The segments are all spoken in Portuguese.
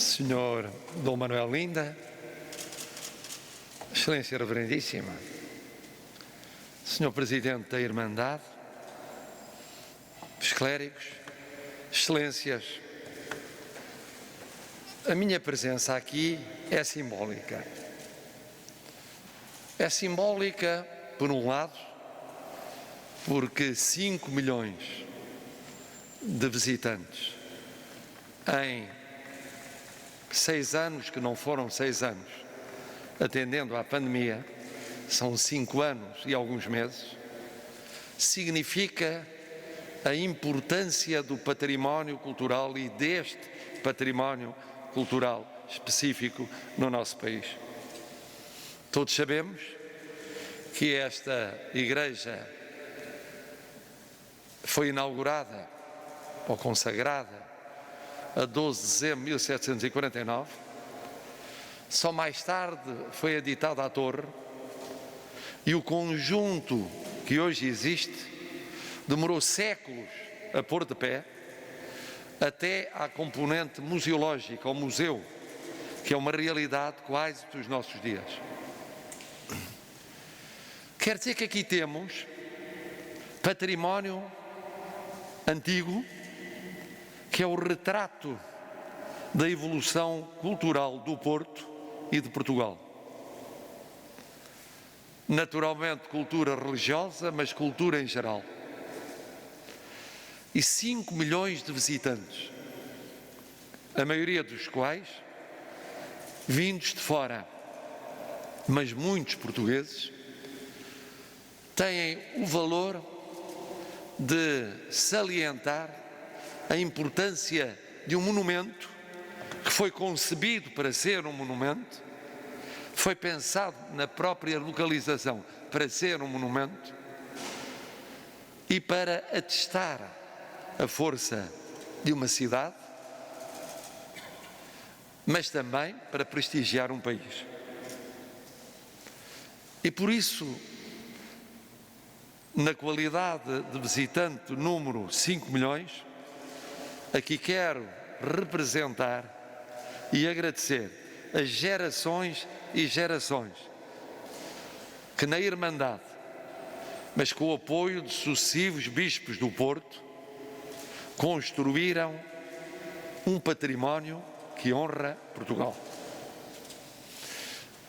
Senhor Dom Manuel Linda, Excelência Reverendíssima, Senhor Presidente da Irmandade, os clérigos, Excelências, a minha presença aqui é simbólica. É simbólica, por um lado, porque 5 milhões de visitantes em 6 anos, que não foram 6 anos, atendendo à pandemia, são 5 anos e alguns meses, significa a importância do património cultural e deste património cultural específico no nosso país. Todos sabemos que esta igreja foi inaugurada ou consagrada a 12 de dezembro de 1749, só mais tarde foi editada a torre, e o conjunto que hoje existe demorou séculos a pôr de pé, até à componente museológica, ao museu, que é uma realidade quase dos nossos dias. Quer dizer que aqui temos património antigo, que é o retrato da evolução cultural do Porto e de Portugal. Naturalmente, cultura religiosa, mas cultura em geral. E 5 milhões de visitantes, a maioria dos quais vindos de fora, mas muitos portugueses, têm o valor de salientar a importância de um monumento que foi concebido para ser um monumento, foi pensado na própria localização para ser um monumento e para atestar a força de uma cidade, mas também para prestigiar um país. E por isso, na qualidade de visitante número 5 milhões, aqui quero representar e agradecer as gerações e gerações que na Irmandade, mas com o apoio de sucessivos bispos do Porto, construíram um património que honra Portugal.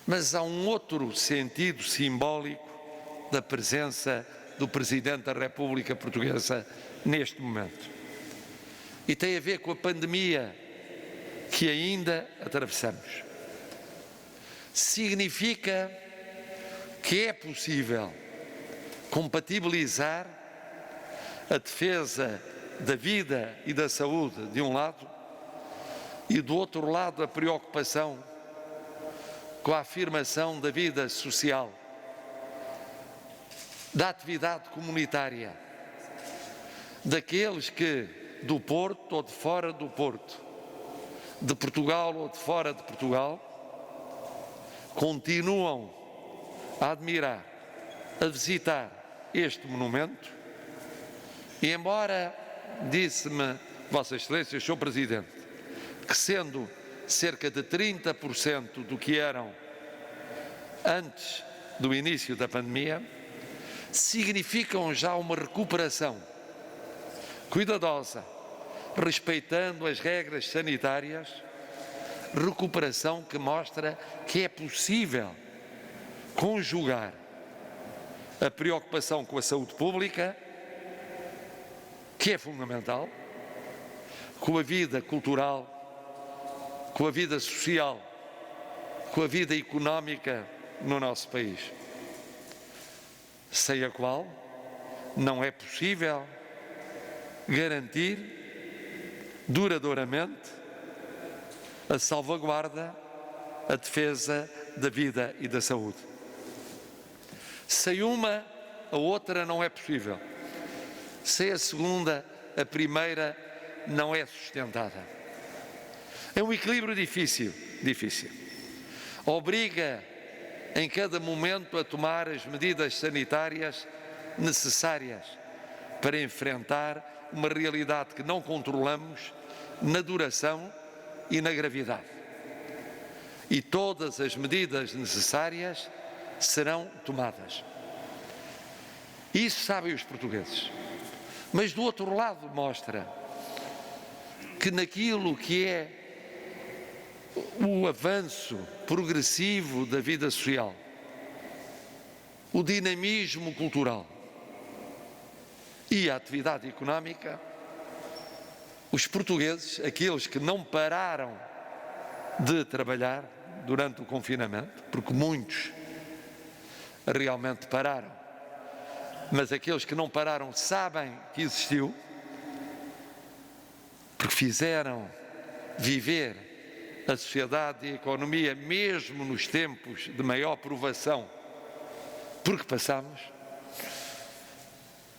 Mas há um outro sentido simbólico da presença do Presidente da República Portuguesa neste momento. E tem a ver com a pandemia que ainda atravessamos. Significa que é possível compatibilizar a defesa da vida e da saúde de um lado e do outro lado a preocupação com a afirmação da vida social, da atividade comunitária, daqueles que do Porto ou de fora do Porto, de Portugal ou de fora de Portugal, continuam a admirar, a visitar este monumento. E embora, disse-me Vossa Excelência, Sr. Presidente, que sendo cerca de 30% do que eram antes do início da pandemia, significam já uma recuperação cuidadosa, respeitando as regras sanitárias, recuperação que mostra que é possível conjugar a preocupação com a saúde pública, que é fundamental, com a vida cultural, com a vida social, com a vida económica no nosso país, sem a qual não é possível garantir duradouramente a salvaguarda, a defesa da vida e da saúde. Sem uma, a outra não é possível. Sem a segunda, a primeira não é sustentada. É um equilíbrio difícil. Obriga em cada momento a tomar as medidas sanitárias necessárias para enfrentar uma realidade que não controlamos na duração e na gravidade. E todas as medidas necessárias serão tomadas. Isso sabem os portugueses. Mas do outro lado mostra que naquilo que é o avanço progressivo da vida social, o dinamismo cultural e a atividade económica, os portugueses, aqueles que não pararam de trabalhar durante o confinamento, porque muitos realmente pararam, mas aqueles que não pararam sabem que existiu, porque fizeram viver a sociedade e a economia mesmo nos tempos de maior provação, porque passamos.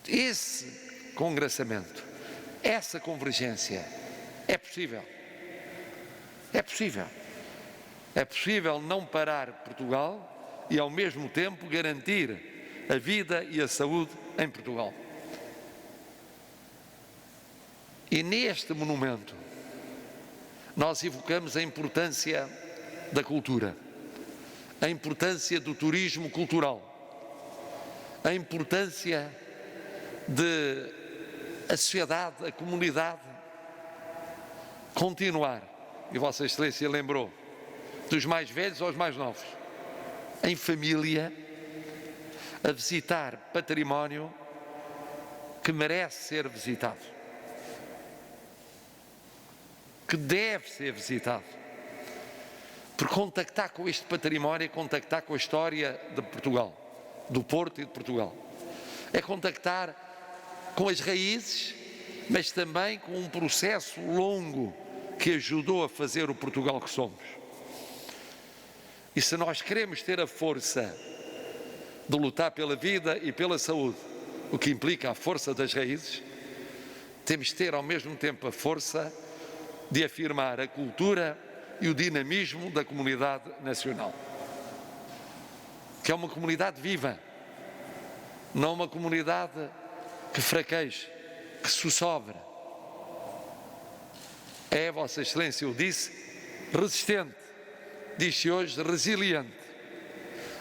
Esse congraçamento, essa convergência é possível. É possível. É possível não parar Portugal e ao mesmo tempo garantir a vida e a saúde em Portugal. E neste monumento nós evocamos a importância da cultura, a importância do turismo cultural, a importância de a sociedade, a comunidade continuar, e Vossa Excelência lembrou, dos mais velhos aos mais novos, em família, a visitar património que merece ser visitado, que deve ser visitado, por contactar com este património é contactar com a história de Portugal, do Porto e de Portugal, é contactar com as raízes, mas também com um processo longo que ajudou a fazer o Portugal que somos. E se nós queremos ter a força de lutar pela vida e pela saúde, o que implica a força das raízes, temos de ter ao mesmo tempo a força de afirmar a cultura e o dinamismo da comunidade nacional, que é uma comunidade viva, não uma comunidade que fraqueja, que sossobra. É, Vossa Excelência, eu disse, resistente, diz-se hoje resiliente.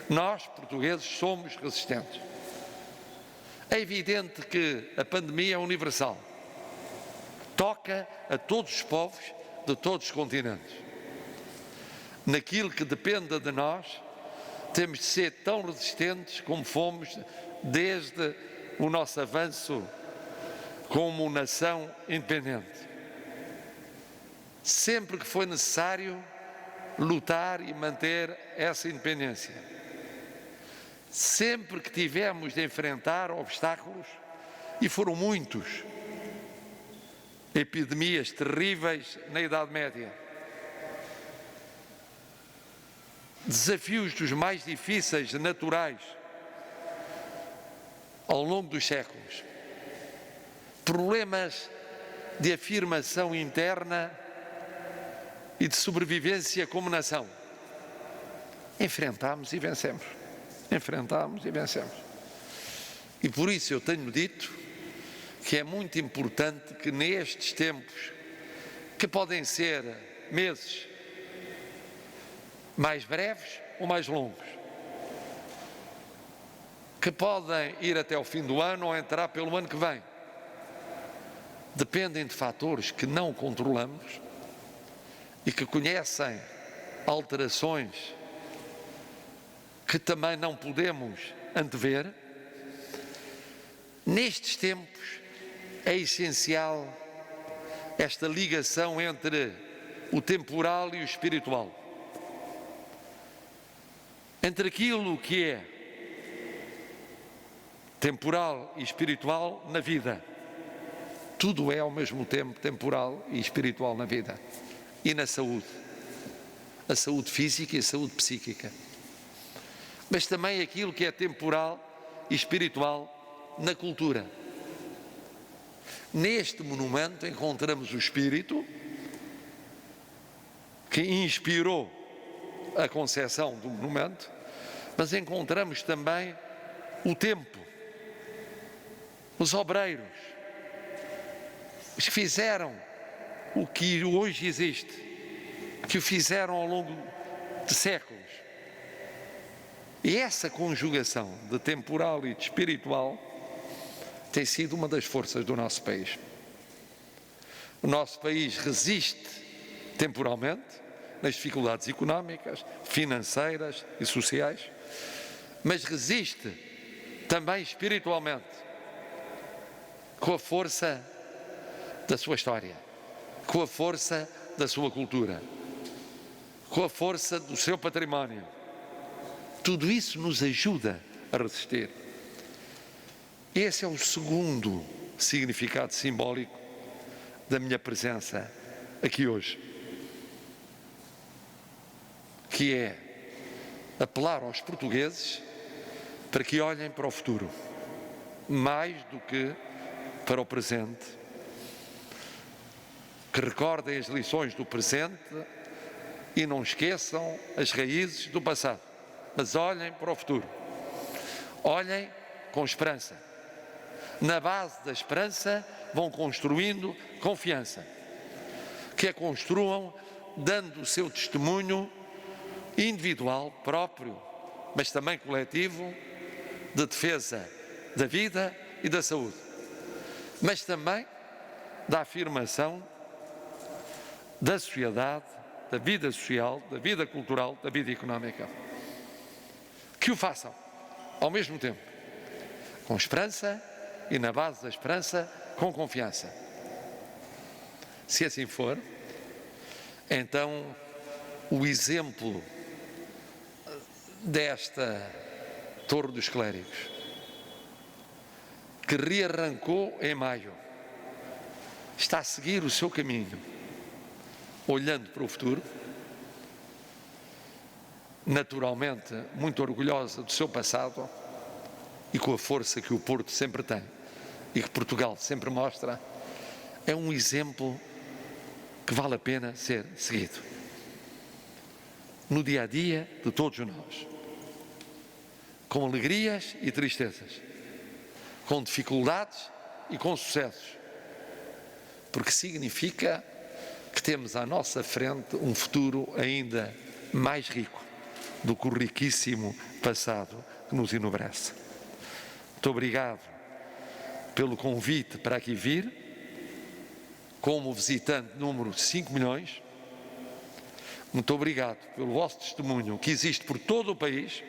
Nós, portugueses, somos resistentes. É evidente que a pandemia é universal, toca a todos os povos de todos os continentes. Naquilo que dependa de nós, temos de ser tão resistentes como fomos desde o nosso avanço como nação independente. Sempre que foi necessário lutar e manter essa independência. Sempre que tivemos de enfrentar obstáculos, e foram muitos, epidemias terríveis na Idade Média, desafios dos mais difíceis naturais ao longo dos séculos, problemas de afirmação interna e de sobrevivência como nação. Enfrentámos e vencemos. Enfrentámos e vencemos. E por isso eu tenho dito que é muito importante que nestes tempos, que podem ser meses mais breves ou mais longos, que podem ir até o fim do ano ou entrar pelo ano que vem, dependem de fatores que não controlamos e que conhecem alterações que também não podemos antever. Nestes tempos é essencial esta ligação entre o temporal e o espiritual, entre aquilo que é temporal e espiritual na vida. Tudo é ao mesmo tempo temporal e espiritual na vida e na saúde, a saúde física e a saúde psíquica, mas também aquilo que é temporal e espiritual na cultura. Neste monumento encontramos o espírito que inspirou a concepção do monumento, mas encontramos também o tempo, os obreiros, os que fizeram o que hoje existe, que o fizeram ao longo de séculos. E essa conjugação de temporal e de espiritual tem sido uma das forças do nosso país. O nosso país resiste temporalmente nas dificuldades económicas, financeiras e sociais, mas resiste também espiritualmente com a força da sua história, com a força da sua cultura, com a força do seu património. Tudo isso nos ajuda a resistir. Esse é o segundo significado simbólico da minha presença aqui hoje, que é apelar aos portugueses para que olhem para o futuro, mais do que para o presente, que recordem as lições do presente e não esqueçam as raízes do passado, mas olhem para o futuro, olhem com esperança. Na base da esperança vão construindo confiança, que a construam dando o seu testemunho individual, próprio, mas também coletivo, de defesa da vida e da saúde, mas também da afirmação da sociedade, da vida social, da vida cultural, da vida económica. Que o façam ao mesmo tempo, com esperança e na base da esperança, com confiança. Se assim for, então o exemplo desta Torre dos Clérigos, que rearrancou em maio, está a seguir o seu caminho, olhando para o futuro, naturalmente muito orgulhosa do seu passado e com a força que o Porto sempre tem e que Portugal sempre mostra. É um exemplo que vale a pena ser seguido no dia a dia de todos nós, com alegrias e tristezas, com dificuldades e com sucessos, porque significa que temos à nossa frente um futuro ainda mais rico do que o riquíssimo passado que nos enobrece. Muito obrigado pelo convite para aqui vir, como visitante número 5 milhões. Muito obrigado pelo vosso testemunho que existe por todo o país,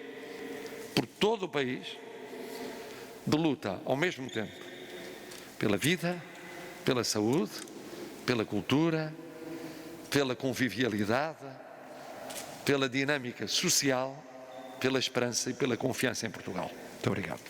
de luta ao mesmo tempo pela vida, pela saúde, pela cultura, pela convivialidade, pela dinâmica social, pela esperança e pela confiança em Portugal. Muito obrigado.